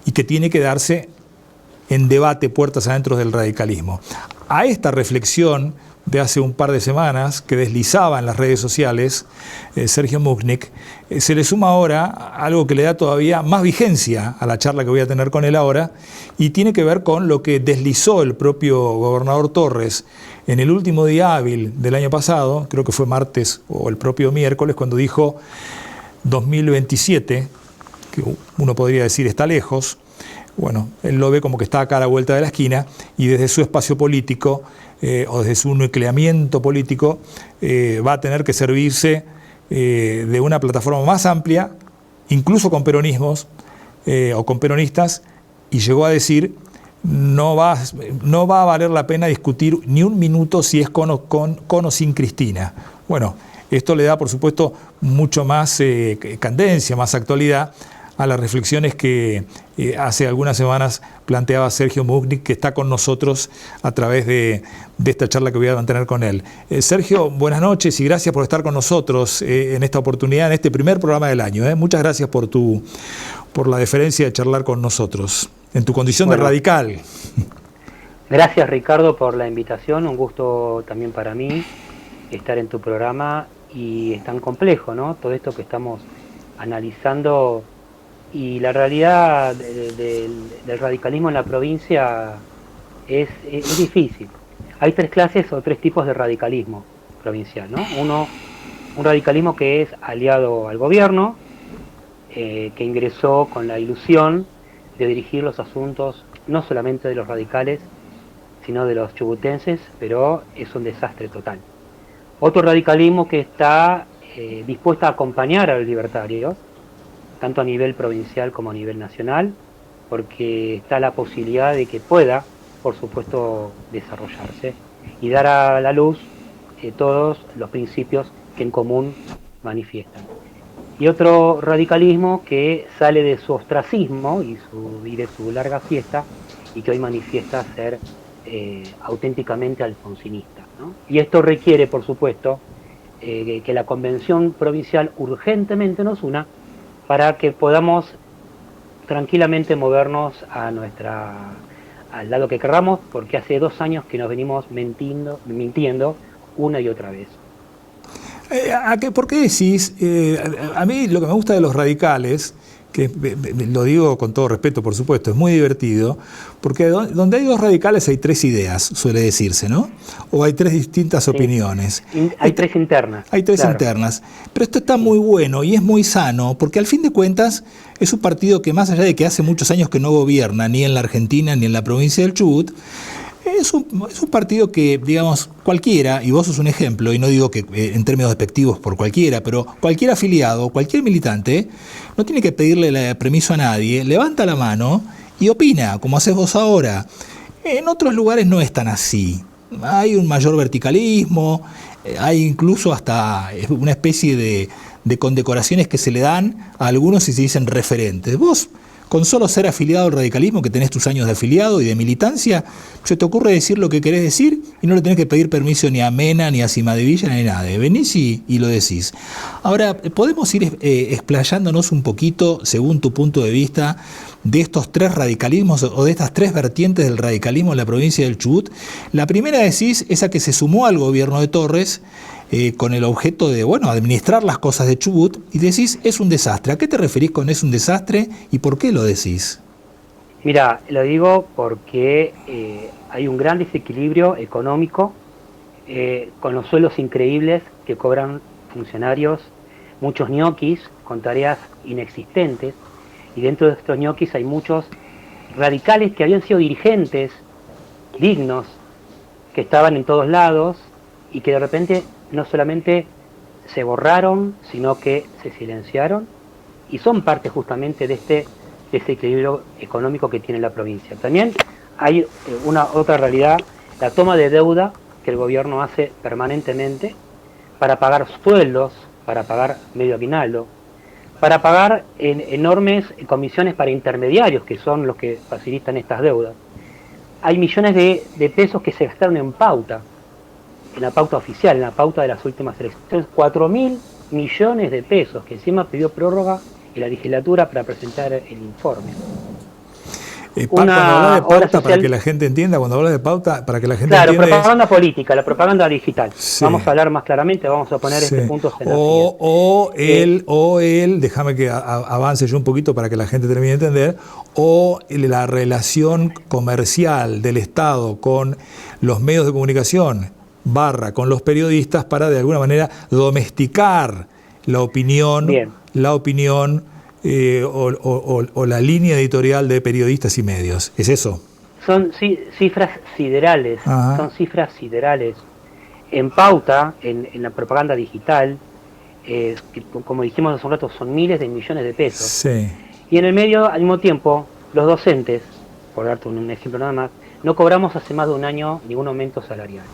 y que tiene que darse en debate puertas adentro del radicalismo. A esta reflexión de hace un par de semanas que deslizaba en las redes sociales Sergio Muchnik, se le suma ahora algo que le da todavía más vigencia a la charla que voy a tener con él ahora, y tiene que ver con lo que deslizó el propio gobernador Torres en el último día hábil del año pasado, creo que fue martes o el propio miércoles, cuando dijo 2027, que uno podría decir está lejos. Bueno, él lo ve como que está acá a la vuelta de la esquina, y desde su espacio político o desde su nucleamiento político va a tener que servirse de una plataforma más amplia, incluso con peronismos o con peronistas, y llegó a decir no va a valer la pena discutir ni un minuto si es con o sin Cristina. Bueno, esto le da por supuesto mucho más candencia, más actualidad a las reflexiones que hace algunas semanas planteaba Sergio Muchnik, que está con nosotros a través de esta charla que voy a mantener con él. Sergio, buenas noches y gracias por estar con nosotros en esta oportunidad, en este primer programa del año. Muchas gracias por la deferencia de charlar con nosotros, en tu condición de radical. Gracias, Ricardo, por la invitación. Un gusto también para mí estar en tu programa, y es tan complejo, ¿no? Todo esto que estamos analizando. Y la realidad del radicalismo en la provincia es difícil. Hay 3 clases o 3 tipos de radicalismo provincial, ¿no? Un radicalismo que es aliado al gobierno, que ingresó con la ilusión de dirigir los asuntos no solamente de los radicales, sino de los chubutenses, pero es un desastre total. Otro radicalismo que está dispuesto a acompañar a los libertarios, tanto a nivel provincial como a nivel nacional, porque está la posibilidad de que pueda, por supuesto, desarrollarse y dar a la luz todos los principios que en común manifiestan. Y otro radicalismo que sale de su ostracismo y de su larga fiesta, y que hoy manifiesta ser auténticamente alfonsinista, ¿no? Y esto requiere, por supuesto, que la convención provincial urgentemente nos una, para que podamos tranquilamente movernos al lado que querramos, porque hace 2 años que nos venimos mintiendo una y otra vez. ¿Por qué decís? A mí lo que me gusta de los radicales, que lo digo con todo respeto, por supuesto, es muy divertido, porque donde hay 2 radicales hay 3 ideas, suele decirse, ¿no? O hay 3 distintas opiniones. Hay 3 internas. Hay 3 internas. Pero esto está muy bueno y es muy sano, porque al fin de cuentas es un partido que, más allá de que hace muchos años que no gobierna, ni en la Argentina ni en la provincia del Chubut, es un partido que, digamos, cualquiera, y vos sos un ejemplo, y no digo que en términos despectivos por cualquiera, pero cualquier afiliado, cualquier militante, no tiene que pedirle permiso a nadie, levanta la mano y opina, como haces vos ahora. En otros lugares no es tan así. Hay un mayor verticalismo, hay incluso hasta una especie de condecoraciones que se le dan a algunos y se dicen referentes. Vos, con solo ser afiliado al radicalismo, que tenés tus años de afiliado y de militancia, se te ocurre decir lo que querés decir y no le tenés que pedir permiso ni a Mena, ni a Cimadevilla, ni nada. Venís y lo decís. Ahora, ¿podemos ir explayándonos un poquito, según tu punto de vista, de estos tres radicalismos o de estas tres vertientes del radicalismo en la provincia del Chubut? La primera, decís, esa que se sumó al gobierno de Torres, con el objeto de, administrar las cosas de Chubut, y decís, es un desastre. ¿A qué te referís con es un desastre y por qué lo decís? Mira, lo digo porque hay un gran desequilibrio económico, con los sueldos increíbles que cobran funcionarios, muchos ñoquis con tareas inexistentes, y dentro de estos ñoquis hay muchos radicales que habían sido dirigentes dignos, que estaban en todos lados y que de repente no solamente se borraron, sino que se silenciaron y son parte justamente de este desequilibrio económico que tiene la provincia. También hay una otra realidad, la toma de deuda que el gobierno hace permanentemente para pagar sueldos, para pagar medio aguinaldo, para pagar enormes comisiones para intermediarios, que son los que facilitan estas deudas. Hay millones de pesos que se gastaron en la pauta oficial, en la pauta de las últimas elecciones, 4.000 millones de pesos, que encima pidió prórroga en la legislatura para presentar el informe. Cuando habla de pauta, social, para que la gente entienda, cuando habla de pauta, para que la gente entienda... Claro, propaganda política, la propaganda digital. Sí. Vamos a hablar más claramente, vamos a poner este punto en o él, déjame que avance yo un poquito para que la gente termine de entender, o la relación comercial del Estado con los medios de comunicación, con los periodistas, para de alguna manera domesticar la opinión, o la línea editorial de periodistas y medios. ¿Es eso? Son cifras siderales. Ajá. Son cifras siderales. En pauta, en la propaganda digital, que, como dijimos hace un rato, son miles de millones de pesos. Sí. Y en el medio, al mismo tiempo, los docentes, por darte un ejemplo nada más, no cobramos hace más de un año ningún aumento salarial.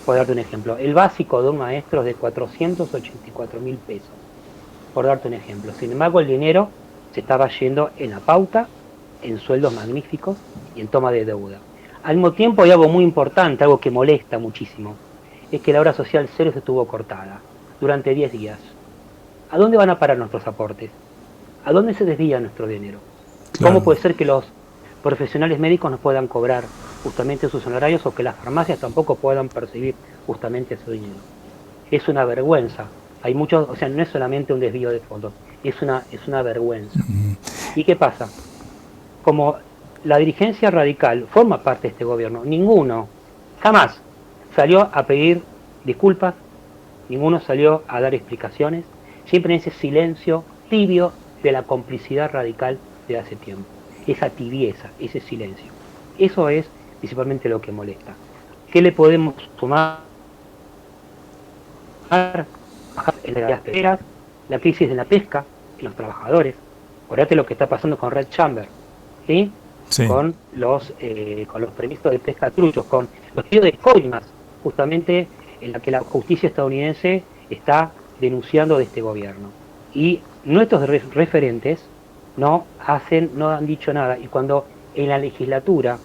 Por darte un ejemplo, el básico de un maestro es de 484.000 pesos. Por darte un ejemplo. Sin embargo, el dinero se estaba yendo en la pauta, en sueldos magníficos y en toma de deuda. Al mismo tiempo hay algo muy importante, algo que molesta muchísimo, es que la obra social cero se estuvo cortada durante 10 días. ¿A dónde van a parar nuestros aportes? ¿A dónde se desvía nuestro dinero? Claro. ¿Cómo puede ser que los profesionales médicos no puedan cobrar justamente sus honorarios o que las farmacias tampoco puedan percibir justamente ese dinero? Es una vergüenza. Hay muchos, o sea, no es solamente un desvío de fondos, es una vergüenza. ¿Y qué pasa? Como la dirigencia radical forma parte de este gobierno, ninguno, jamás, salió a pedir disculpas, ninguno salió a dar explicaciones, siempre en ese silencio tibio de la complicidad radical de hace tiempo. Esa tibieza, ese silencio. Eso es principalmente lo que molesta. ¿Qué le podemos sumar? En las pesqueras, la crisis de la pesca, en los trabajadores. Acordate lo que está pasando con Red Chamber, ¿sí? Sí. Con los permisos de pesca truchos, con los pedidos de coimas, justamente en la que la justicia estadounidense está denunciando de este gobierno. Y nuestros referentes no han dicho nada. Y cuando en la legislatura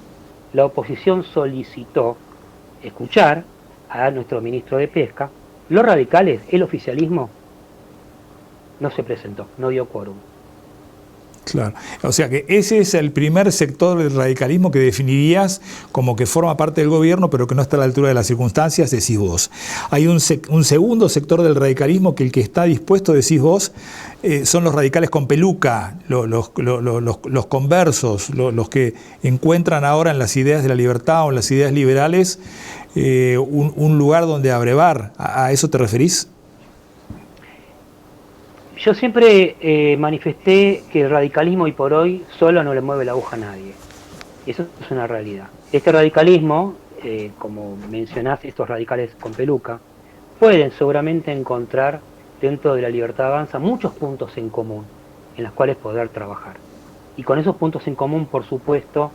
la oposición solicitó escuchar a nuestro ministro de Pesca, los radicales, el oficialismo, no se presentó, no dio quórum. Claro, o sea que ese es el primer sector del radicalismo que definirías como que forma parte del gobierno, pero que no está a la altura de las circunstancias, decís vos. Hay un segundo sector del radicalismo que el que está dispuesto, decís vos, son los radicales con peluca, los conversos, los que encuentran ahora en las ideas de la libertad o en las ideas liberales un lugar donde abrevar. ¿A eso te referís? Yo siempre manifesté que el radicalismo hoy por hoy solo no le mueve la aguja a nadie. Eso es una realidad. Este radicalismo, como mencionás, estos radicales con peluca, pueden seguramente encontrar dentro de la Libertad Avanza muchos puntos en común en los cuales poder trabajar. Y con esos puntos en común, por supuesto,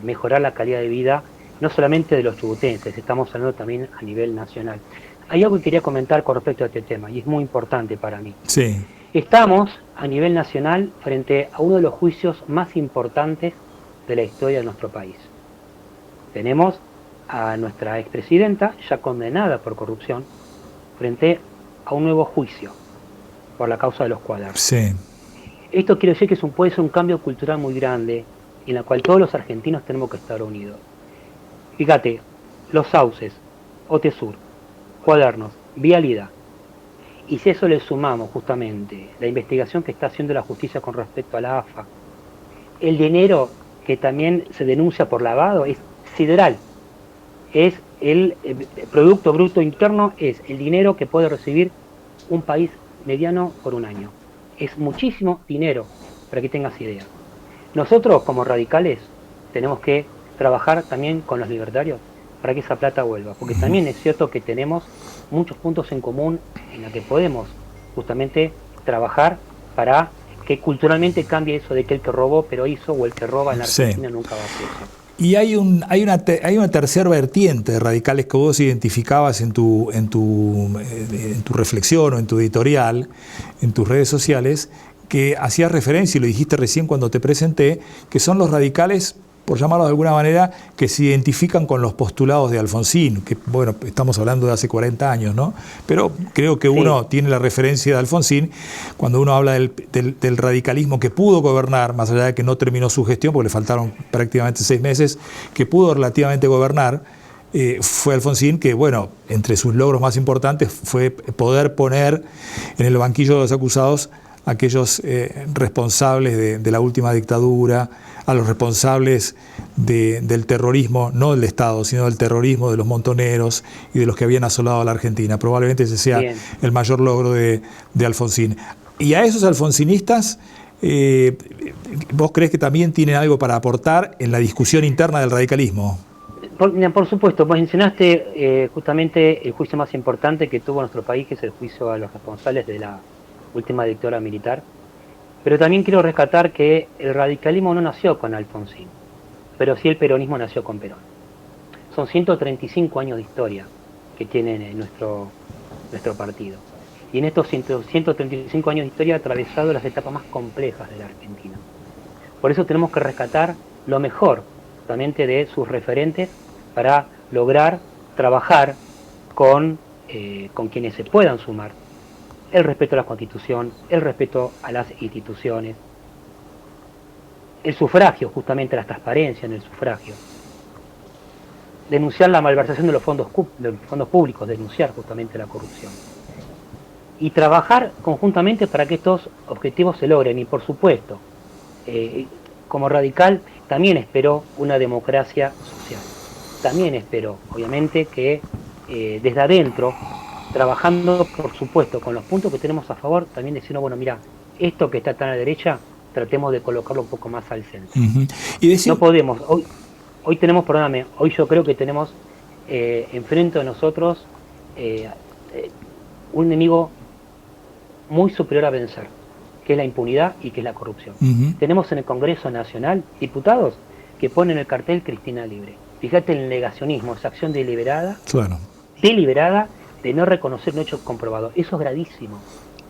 mejorar la calidad de vida, no solamente de los chubutenses, estamos hablando también a nivel nacional. Hay algo que quería comentar con respecto a este tema, y es muy importante para mí. Sí. Estamos a nivel nacional frente a uno de los juicios más importantes de la historia de nuestro país. Tenemos a nuestra expresidenta ya condenada por corrupción frente a un nuevo juicio por la causa de los cuadernos. Sí. Esto quiere decir que puede ser un cambio cultural muy grande en la cual todos los argentinos tenemos que estar unidos. Fíjate, los sauces, OTESUR, cuadernos, vialidad. Y si a eso le sumamos justamente la investigación que está haciendo la justicia con respecto a la AFA, el dinero que también se denuncia por lavado es sideral. Es el Producto Bruto Interno, es el dinero que puede recibir un país mediano por un año. Es muchísimo dinero, para que tengas idea. Nosotros como radicales tenemos que trabajar también con los libertarios para que esa plata vuelva, porque también es cierto que tenemos muchos puntos en común en los que podemos justamente trabajar para que culturalmente cambie eso de que el que robó pero hizo, o el que roba en la Argentina nunca va a hacer eso. Y hay una tercera vertiente de radicales que vos identificabas en tu reflexión o en tu editorial, en tus redes sociales, que hacías referencia, y lo dijiste recién cuando te presenté, que son los radicales, por llamarlo de alguna manera, que se identifican con los postulados de Alfonsín, que bueno, estamos hablando de hace 40 años, ¿no? Pero creo que uno tiene la referencia de Alfonsín cuando uno habla del radicalismo que pudo gobernar, más allá de que no terminó su gestión, porque le faltaron prácticamente 6 meses, que pudo relativamente gobernar. Fue Alfonsín que, bueno, entre sus logros más importantes fue poder poner en el banquillo de los acusados a aquellos responsables de la última dictadura, a los responsables del terrorismo, no del Estado, sino del terrorismo de los montoneros y de los que habían asolado a la Argentina. Probablemente ese sea el mayor logro de Alfonsín. Y a esos alfonsinistas, ¿vos crees que también tienen algo para aportar en la discusión interna del radicalismo? Por supuesto, vos mencionaste justamente el juicio más importante que tuvo nuestro país, que es el juicio a los responsables de la última dictadura militar. Pero también quiero rescatar que el radicalismo no nació con Alfonsín, pero sí el peronismo nació con Perón. Son 135 años de historia que tiene nuestro partido. Y en estos 135 años de historia ha atravesado las etapas más complejas de la Argentina. Por eso tenemos que rescatar lo mejor justamente de sus referentes para lograr trabajar con quienes se puedan sumar. El respeto a la Constitución, el respeto a las instituciones, el sufragio, justamente la transparencia en el sufragio, denunciar la malversación de los fondos públicos, denunciar justamente la corrupción y trabajar conjuntamente para que estos objetivos se logren. Y por supuesto, como radical también espero una democracia social, también espero obviamente que desde adentro, trabajando, por supuesto, con los puntos que tenemos a favor, también diciendo, bueno, mira, esto que está tan a la derecha, tratemos de colocarlo un poco más al centro. No podemos, hoy tenemos, perdóname, hoy yo creo que tenemos enfrente de nosotros un enemigo muy superior a vencer, que es la impunidad y que es la corrupción. Tenemos en el Congreso Nacional diputados que ponen el cartel Cristina libre. Fíjate el negacionismo, esa acción deliberada, deliberada, de no reconocer un hecho comprobado. Eso es gravísimo.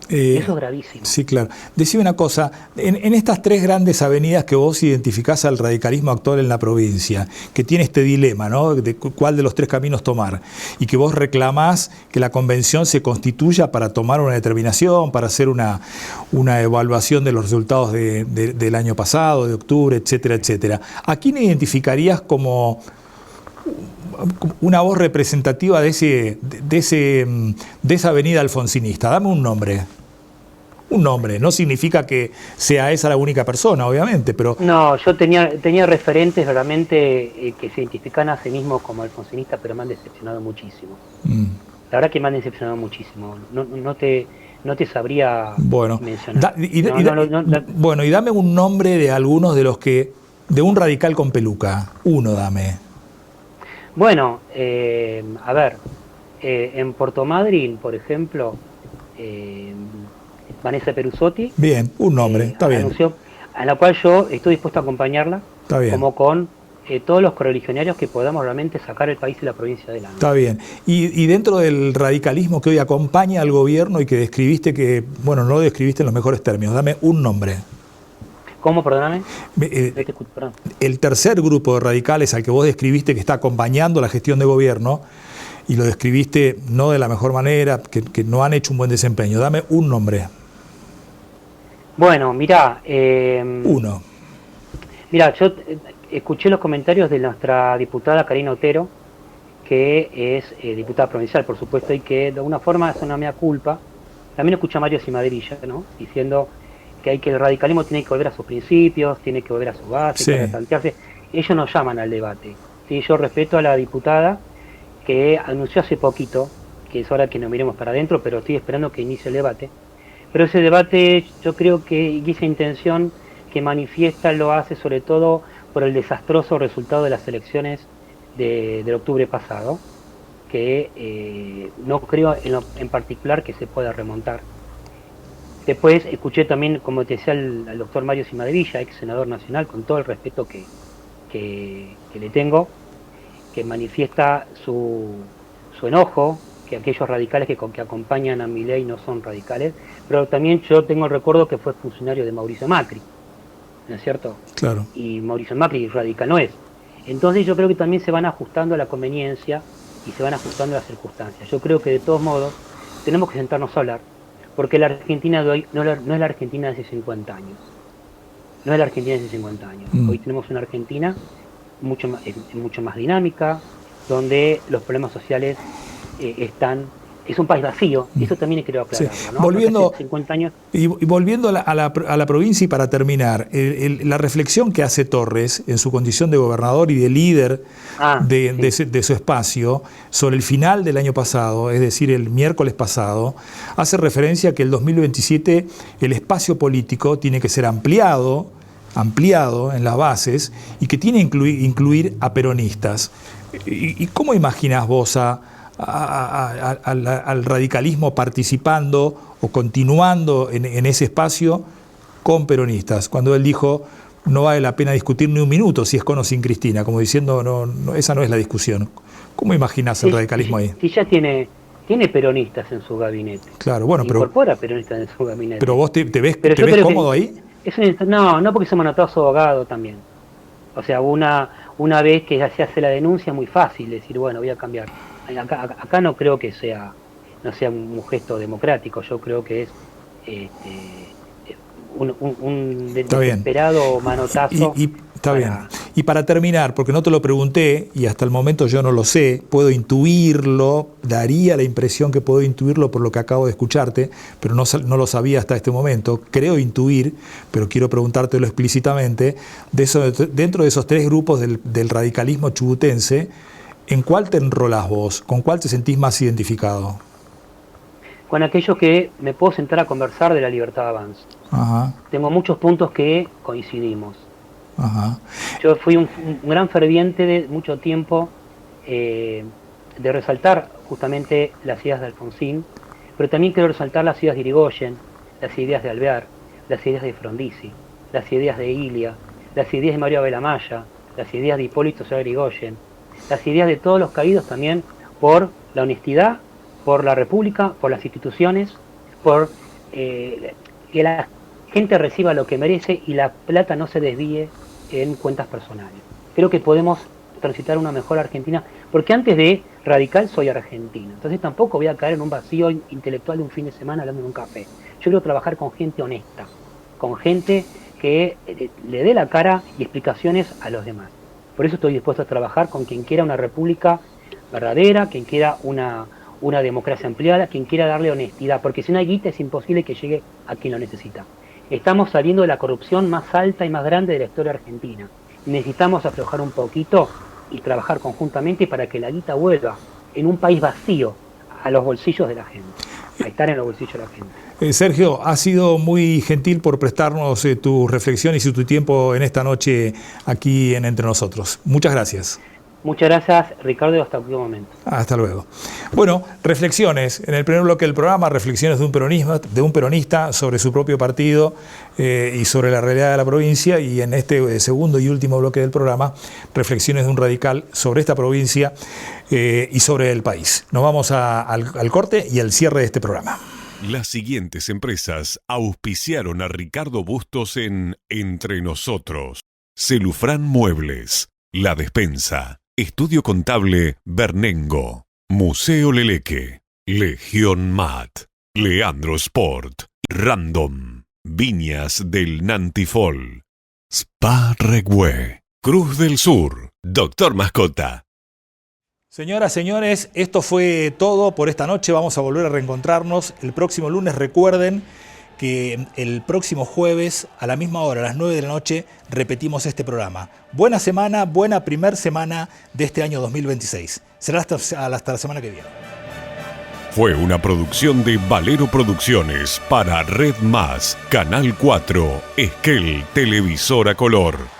Eso es gravísimo. Sí, claro. Decime una cosa, en estas 3 grandes avenidas que vos identificás al radicalismo actual en la provincia, que tiene este dilema, ¿no?, de cuál de los 3 caminos tomar, y que vos reclamás que la convención se constituya para tomar una determinación, para hacer una evaluación de los resultados del año pasado, de octubre, etcétera, etcétera. ¿A quién identificarías como una voz representativa de esa avenida alfonsinista? Dame un nombre. Un nombre, no significa que sea esa la única persona, obviamente, pero... No, yo tenía referentes realmente que se identifican a sí mismos como alfonsinistas, pero me han decepcionado muchísimo. La verdad que me han decepcionado muchísimo. No te sabría mencionar. Bueno, y dame un nombre de algunos de los que... de un radical con peluca. Uno dame. Bueno, a ver, en Puerto Madryn, por ejemplo, Vanessa Perusotti. Bien, un nombre, está bien. Anunció, a la cual yo estoy dispuesto a acompañarla, como con todos los correligionarios que podamos realmente sacar el país y la provincia adelante. Está bien. Y dentro del radicalismo que hoy acompaña al gobierno y que describiste que, bueno, no lo describiste en los mejores términos, dame un nombre. ¿Cómo, perdóname? Perdón. El tercer grupo de radicales al que vos describiste que está acompañando la gestión de gobierno, y lo describiste no de la mejor manera, que no han hecho un buen desempeño. Dame un nombre. Bueno, mirá... Uno. Mirá, yo escuché los comentarios de nuestra diputada Karina Otero, que es diputada provincial, por supuesto, y que de alguna forma es una mea culpa. También escuché a Mario Cimadrilla, ¿no?, diciendo que el radicalismo tiene que volver a sus principios, tiene que volver a su base, sí, tiene que plantearse. Ellos nos llaman al debate. ¿Sí? Yo respeto a la diputada que anunció hace poquito, que es hora que nos miremos para adentro, pero estoy esperando que inicie el debate. Pero ese debate, yo creo que esa intención que manifiesta lo hace sobre todo por el desastroso resultado de las elecciones del octubre pasado, que no creo en particular que se pueda remontar. Después escuché también, como te decía, al doctor Mario Cimadrilla, ex senador nacional, con todo el respeto que le tengo, que manifiesta su enojo, que aquellos radicales que acompañan a Milei no son radicales, pero también yo tengo el recuerdo que fue funcionario de Mauricio Macri, ¿no es cierto? Claro. Y Mauricio Macri radical no es. Entonces yo creo que también se van ajustando a la conveniencia y se van ajustando a las circunstancias. Yo creo que de todos modos tenemos que sentarnos a hablar, porque la Argentina de hoy no es la Argentina de hace 50 años. No es la Argentina de hace 50 años. Hoy tenemos una Argentina mucho más dinámica, donde los problemas sociales es un país vacío, y eso también quiero aclararlo, sí, ¿no? Volviendo, 50 años. y volviendo a la provincia, y para terminar, la reflexión que hace Torres en su condición de gobernador y de líder de su espacio sobre el final del año pasado, es decir, el miércoles pasado, hace referencia a que el 2027 el espacio político tiene que ser ampliado en las bases y que tiene que incluir a peronistas. ¿Y cómo imaginás vos al radicalismo participando o continuando en ese espacio con peronistas? Cuando él dijo, no vale la pena discutir ni un minuto si es con o sin Cristina, como diciendo, no, esa no es la discusión. ¿Cómo imaginás el radicalismo ahí? Si ya tiene peronistas en su gabinete. Claro, bueno, pero incorpora peronistas en su gabinete. Pero vos te ves cómodo ahí. No, porque somos notados abogados también. O sea, una vez que ya se hace la denuncia es muy fácil decir, bueno, voy a cambiar. Acá no creo que no sea un gesto democrático. Yo creo que es un desesperado manotazo. Está bien. Y para terminar, porque no te lo pregunté y hasta el momento yo no lo sé, puedo intuirlo, daría la impresión que puedo intuirlo por lo que acabo de escucharte, pero no lo sabía hasta este momento. Creo intuir, pero quiero preguntártelo explícitamente, dentro de esos tres grupos del radicalismo chubutense, ¿en cuál te enrolás vos? ¿Con cuál te sentís más identificado? Con aquellos que me puedo sentar a conversar de la libertad de avance. Ajá. Tengo muchos puntos que coincidimos. Ajá. Yo fui un gran ferviente de mucho tiempo de resaltar justamente las ideas de Alfonsín, pero también quiero resaltar las ideas de Irigoyen, las ideas de Alvear, las ideas de Frondizi, las ideas de Ilia, las ideas de Mario Abelamaya, las ideas de Hipólito Solar Irigoyen, las ideas de todos los caídos también por la honestidad, por la república, por las instituciones, por que la gente reciba lo que merece y la plata no se desvíe en cuentas personales. Creo que podemos transitar una mejor Argentina, porque antes de radical soy argentino, entonces tampoco voy a caer en un vacío intelectual de un fin de semana hablando de un café. Yo quiero trabajar con gente honesta, con gente que le dé la cara y explicaciones a los demás. Por eso estoy dispuesto a trabajar con quien quiera una república verdadera, quien quiera una democracia ampliada, quien quiera darle honestidad, porque si no hay guita es imposible que llegue a quien lo necesita. Estamos saliendo de la corrupción más alta y más grande de la historia argentina. Necesitamos aflojar un poquito y trabajar conjuntamente para que la guita vuelva en un país vacío a los bolsillos de la gente, a estar en los bolsillos de la gente. Sergio, has sido muy gentil por prestarnos tus reflexiones y tu tiempo en esta noche aquí en Entre Nosotros. Muchas gracias. Muchas gracias, Ricardo, y hasta el próximo momento. Hasta luego. Bueno, reflexiones. En el primer bloque del programa, reflexiones de un peronista sobre su propio partido y sobre la realidad de la provincia. Y en este segundo y último bloque del programa, reflexiones de un radical sobre esta provincia y sobre el país. Nos vamos al corte y al cierre de este programa. Las siguientes empresas auspiciaron a Ricardo Bustos en Entre Nosotros: Celufrán Muebles, La Despensa, Estudio Contable Bernengo, Museo Leleque, Legión Mat, Leandro Sport, Random, Viñas del Nantifol, Spa Regüe, Cruz del Sur, Doctor Mascota. Señoras, señores, esto fue todo por esta noche. Vamos a volver a reencontrarnos el próximo lunes. Recuerden que el próximo jueves a la misma hora, a las 9 de la noche, repetimos este programa. Buena semana, buena primer semana de este año 2026. Será hasta la semana que viene. Fue una producción de Valero Producciones para Red Más, Canal 4, Esquel, Televisora Color.